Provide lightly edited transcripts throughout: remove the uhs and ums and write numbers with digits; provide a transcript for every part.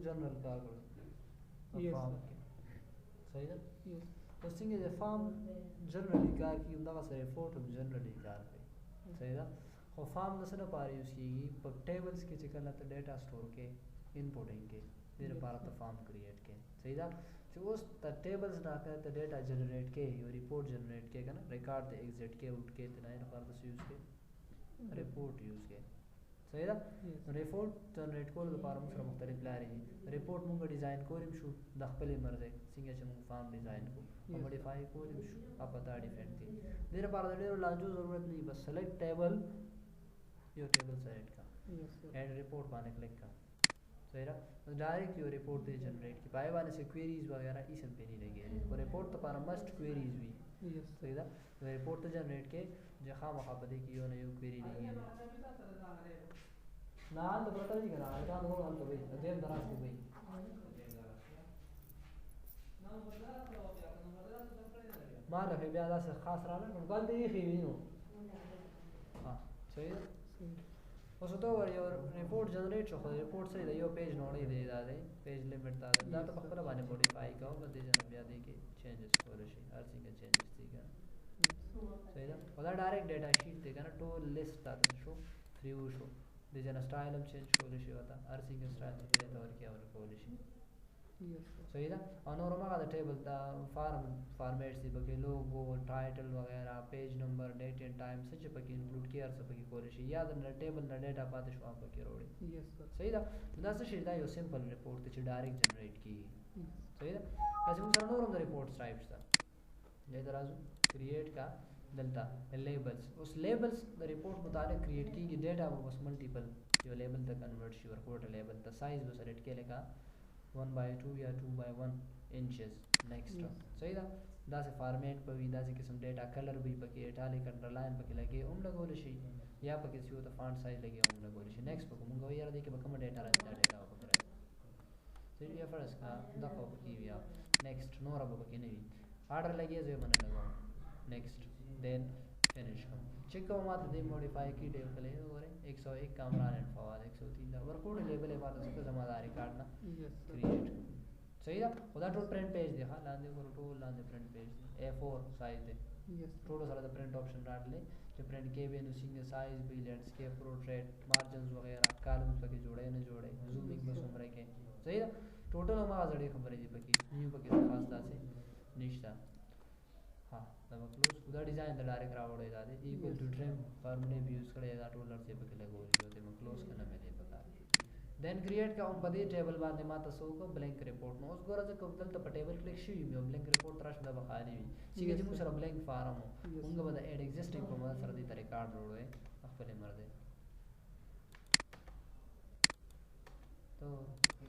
General call करो Yes, farm sir. के सही है Yes. तो सिंगे जे फार्म जनरली कार की उनका से रिपोर्ट हम जनरली कार पे सही है और फार्म नसना पारी उसकी पर टेबल्स के चिकन तो डेटा स्टोर के इनपुटिंग के देर Yes, पारा तो sir. फार्म क्रिएट के सही है जो उस टेबल्स ना कर तो डेटा जनरेट के यो रिपोर्ट जनरेट के ना रिकॉर्ड ते एग्जिट के उठ के तो ना पारा तो यूज के रिपोर्ट यूज के सही है Yes. रिपोर्ट जनरेट को तो पारा मुसरा मुख्तलिफ ला रही रिपोर्ट मुंगा डिजाइन कोरिम शू दखपले मर्जे सिंगे चम फार्म डिजाइन को Yes. मॉडिफाई कोरिम शू आप बता डिफरेंट के देर पारा देर लाजू जरूरत नहीं बस सेलेक्ट टेबल यो टेबल सेलेक्ट का Yes, sir. ऐड रिपोर्ट पाने क्लिक का सही रहा तो डायरेक्ट यो रिपोर्ट दे जनरेट की पाए वाले से क्वेरीज वगैरह ई सब पे नहीं लगे और रिपोर्ट तो पारा मस्ट क्वेरीज भी Yes, sir. सही रहा तो रिपोर्ट तो जनरेट के जो खाम खापदे की यो ना यो क्वेरी नहीं है ना हाल तो पता नहीं करा हाल तो हाल तो भाई अध्ययन दराज को भाई माल है ब्यादा से खास रहा ना बंद ही खीवी नो हाँ सही है Sir. وسطو your report generate شو report से यो पेज नोड़ी दे दादे पेज लिमिट दादे दा तो बखरा बाने मॉडिफाई का बदे जन बिया दे के चेंजेस कोरे शे हर सिंग चेंजेस थी का सही है वदा डायरेक्ट डेटा शीट दे ना टू लिस्ट दादे शो फ्री शो दे जन स्टाइल हम चेंज कोरे शे होता हर सिंग स्टाइल दे तो और क्या और कोरे शे Yes, sir. सही है और नॉर्मल का टेबल दा फॉर्मेट्स दी बके लोगो टाइटल वगैरह page number date and time such बके इंक्लूड किया सब बके कोरे शे याद न टेबल न डेटा पाते शो आप बके रोड़ी Yes, sir. सही था ना से शिदा यो सिंपल रिपोर्ट ते डायरेक्ट जनरेट की Yes. सही था ऐसे मुझे नोर ऑन द रिपोर्ट टाइप्स था ये तराजू क्रिएट का दलता लेबल्स उस लेबल्स द रिपोर्ट मुताबिक क्रिएट की डेटा वो बस मल्टीपल यो लेबल तक convert your code label the size वो सेलेक्ट के लेगा 1/2 या 2/1 इंचेस नेक्स्ट सही था दा से फॉर्मेट पर भी दा से किस्म डेटा कलर भी पके इटालिक अंडरलाइन पके लगे उम लगो लशी या पके सियो तो फॉन्ट साइज लगे उम लगो लशी नेक्स्ट पको मुंगो यार देखे बकम डेटा रहता डेटा को करे सही ये फर्स्ट का दखो की या नेक्स्ट नोरा बके नहीं ऑर्डर लगे जो मन लगा नेक्स्ट देन फिनिश का चेक को मात दे मॉडिफाई की डेव कले और 101 कैमरा एंड फवाद 103 दा वर्कआउट लेवल है बात उसको जमादारी काटना Yes, sir. क्रिएट सही है उदा टोल प्रिंट पेज दे हां लांदे को टोल लांदे प्रिंट पेज A4 साइज दे Yes, sir. टोल सारा द प्रिंट ऑप्शन डाल ले जो प्रिंट के भी नुसिंग साइज भी लैंडस्केप पोर्ट्रेट मार्जिन्स वगैरह कॉलम्स पके जोड़े न जोड़े जूमिंग बस उम्र के सही है टोटल हम आजड़ी खबर है जी पकी न्यू पके खास दा से निश्ता हां तब क्लोज उदा डिजाइन द डायरेक्ट रावड़ है जादे इक्वल टू ट्रिम फॉर्मूले भी यूज करे दा टोलर से पके लगो जो ते क्लोज करना में दे पता देन क्रिएट का उन पदे टेबल बाद मा तसो को ब्लैंक रिपोर्ट नो उस गोरा से कबल तो टेबल क्लिक शी में ब्लैंक रिपोर्ट तरश द बखारी भी सीगे Yes, जिमु sir. सर ब्लैंक फार्म हो Yes, उनका sir. बदा ऐड एग्जिस्टिंग को मदद सर दी तरह कार्ड रोड है अपने मर्दे तो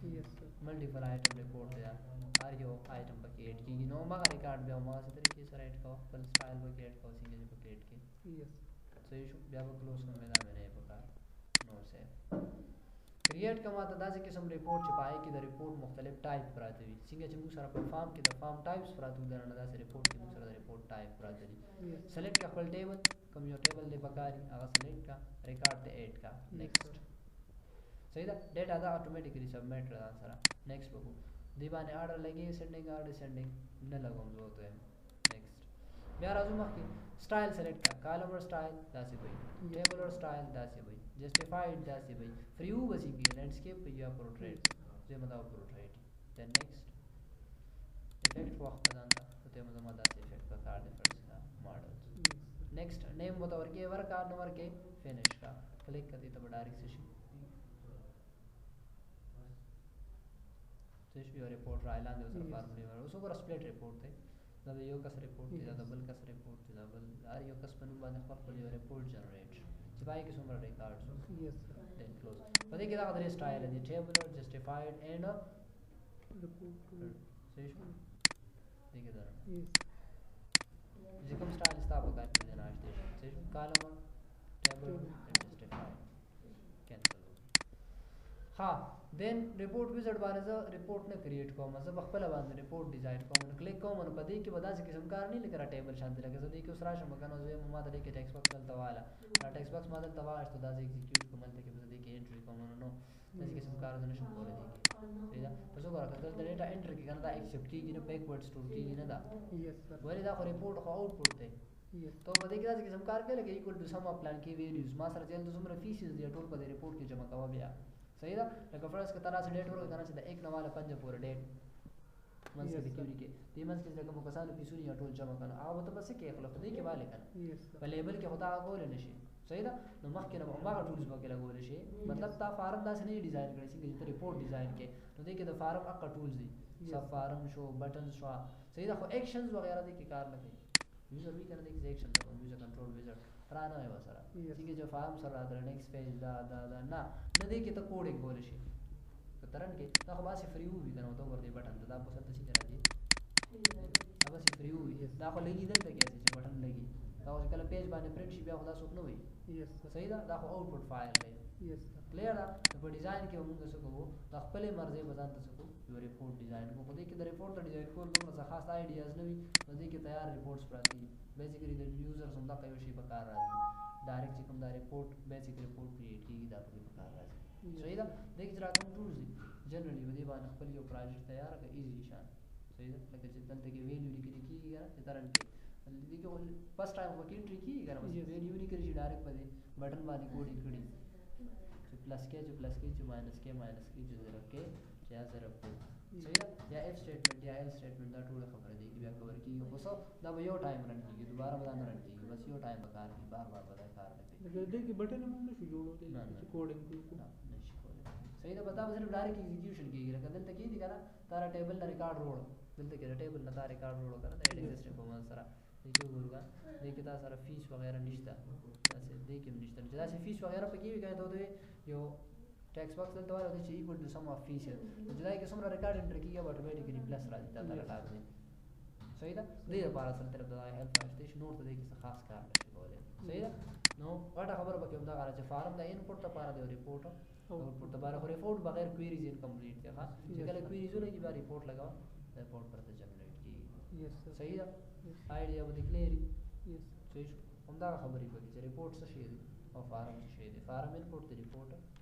Yes, sir. Multiple item report है आर यो आइटम बके ऐड की नो मा रिकॉर्ड भी मा से तरीके से ऐड का फुल स्टाइल बके ऐड का सीगे बके ऐड की Yes. सही शो जब क्लोज में मैदान में नहीं पका नो से क्रिएट का मतलब दासे किस्म रिपोर्ट छपाए की द रिपोर्ट मुख्तलिफ टाइप प्राते हुई सिंगे चमू सारा परफॉर्म की द फॉर्म टाइप्स प्राते उदाहरण दासे रिपोर्ट की दूसरा रिपोर्ट टाइप प्राते Yes. सेलेक्ट का फुल टेबल कम यो टेबल ले बकारी आगा सेलेक्ट का रिकॉर्ड ते ऐड का Yes, नेक्स्ट sir. सही था डेटा दा ऑटोमेटिकली सबमिट रहा सारा नेक्स्ट बको दीवाने ऑर्डर लगे सेंडिंग और डिसेंडिंग न लगो जो तो है नेक्स्ट यार आजुमा की स्टाइल सेलेक्ट का कॉलम और स्टाइल दासे भाई टेबल और स्टाइल दासे भाई जस्टिफाइड दासे भाई फ्री यू बसी की लैंडस्केप या पोर्ट्रेट जे मतलब पोर्ट्रेट देन नेक्स्ट इफेक्ट वक्त जानता तो ते मतलब दासे इफेक्ट का कार्ड फर्स्ट का model Yes, sir. Next name बताओ के वर्क कार्ड नंबर के फिनिश का क्लिक कर दी तो डायरेक्ट से यो रिपोर्ट रायला दे सर फार्मूले में उसको पर स्प्लिट रिपोर्ट थे ज्यादा यो कस रिपोर्ट थी ज्यादा बल कस रिपोर्ट थी ज्यादा बल यार यो कस बनु बाद फर्क पर यो रिपोर्ट जनरेट सिपाही के सुमर records Yes, sir. Then close पता है क्या अदर स्टाइल है टेबल और जस्टिफाइड एंड Report to. सही शो देखिए जरा Yes. जिकम स्टाइल स्थापक कर देना आज दे सही show column table and justified cancel हाँ دین ریپورټ ویزټ باندې زه ریپورټ نه کریټ کوم زه په خپل باندې ریپورټ ډیزاین کوم نو کلیک کوم نو په دې کې به داسې قسم کار نه لکه ټیبل شانتي لکه زه دې کې اوس راشم کنه زه ما ته دې کې ټیکس باکس دلته واله را ټیکس باکس ما دلته واله ته داسې ایگزیکیوټ کوم دلته کې به دې کې انټری کوم نو داسې قسم کار نه شم کولای دې کې دا په څو کار کړل د ډیټا انټر کې کنه دا ایکسپټ کیږي نه بیکورډ سټور کیږي نه دا Yes, sir. ولې دا خو ریپورټ خو آوټپوټ دی Yes. تو په دې کې داسې قسم کار کوي لکه ایکوال ټو سم اف پلان کې ویلیوز ما سره چې د څومره فیسز دی ټول په دې ریپورټ کې جمع کوه بیا صحیح ده لکه فرض کړه تاسو ډیټ ورکړه کنه چې د 1 نواله 5 پورې ډیټ منځ کې د کیوري کې دې منځ کې لکه مو کسانو پیسونه یا ټول جمع کنه هغه ته بس کې خپل دې کې والے کنه Yes, sir. په لیبل کې خدا غول نشي صحیح ده نو مخکې نه هغه ټولز به کې لګول شي مطلب تا فارم داسې نه ډیزاین کړی چې ته ریپورټ ډیزاین کې نو دې کې د فارم اقا ټولز دي سب فارم شو بٹن شو صحیح ده خو ایکشنز وغیرہ دې کې کار نه کوي یوزر وی کنه دې کې ایکشن ده یوزر کنټرول ویزر رانه وي وسره چې جو فارم سره راځي نیکسټ پیج دا نه دې کې ته کوډینګ کول شي ترن کې دا خو باسي فری وي کنه ته ور دې بٹن دا په څه څه راځي دا باسي فری وي دا خو لګي دلته کې چې بٹن لګي دا اوس کله پیج باندې پرنٹ شي بیا خدا څوک نه وي Yes, sir. صحیح ده دا خو آوټپوټ فایل دی Yes, sir. کلیر ده په ډیزاین کې موږ څه کوو د خپل مرزي بزان ته څه کوو یو ریپورټ ډیزاین کوو په دې کې د ریپورټ ډیزاین کول دومره څه خاص آیډیاز نه وي په دې کې تیار ریپورټس پراته دي بیسیکلی د یوزر سم دا کوي شي په کار راځي ډایرکټ چې کوم دا ریپورټ بیسیک ریپورټ کریټ کیږي دا په کار راځي صحیح ده دې کې را کوم ټولز دي جنرally په دې باندې خپل یو پروجیکټ تیار کړئ ایزی شان صحیح ده لکه چې دلته کې ویلیو لیکل کیږي کنه چې ترن کې دې کې فرست ټایم وکړي انټری کیږي کنه بس ویلیو نه کړی ډایرکټ په دې بٹن باندې کوډینګ کړي چې پلس کې چې ماینس کې چې زیرو کې چې یا زیرو کې صحیح ده یا اف سټیټمنټ یا ال سټیټمنټ دا ټول خبره دي چې بیا کور کیږي خو څو دا به یو ټایم رن کیږي دوباره به نه رن کیږي بس یو ټایم به کار کوي بار به کار نه کوي لکه دې کې بٹن هم نشو جوړولای چې کوډینګ وکړو نشي کولای صحیح ده پتا به صرف ډایرکټ ایگزیکیوشن کیږي لکه دلته کې دي کنه تارا ټیبل نه ریکارډ روړ دلته کې ټیبل نه تارا ریکارډ روړ کنه دا ایگزیسټ په من سره دې کې وګورګا دې کې تاسو سره فیس وغیرہ نشته تاسو دې کې نشته چې تاسو فیس وغیرہ پکې وي کنه ته یو ټیکس باکس دلته وایي چې ایکوال ټو سم اف فیس چې دا کې څومره ریکارډ انټر کیږي اتوماتیکلی پلس راځي تا راځي صحیح ده دې لپاره سره طرف دا هیلپ اسټیشن نور ته دې کې خاص کار نشي کولای صحیح ده نو واټه خبره پکې هم دا غواړي چې فارم د انپوټ لپاره دی ریپورټ आउटपुट दोबारा हो रिपोर्ट बगैर क्वेरीज इनकम्प्लीट थे हाँ कल क्वेरीज होने की बार रिपोर्ट लगाओ रिपोर्ट पर तो जनरेट की सही है आइडिया वो क्लियर सही हम दा खबर ही पकी रिपोर्ट से शेयर और फार्म से share form input the report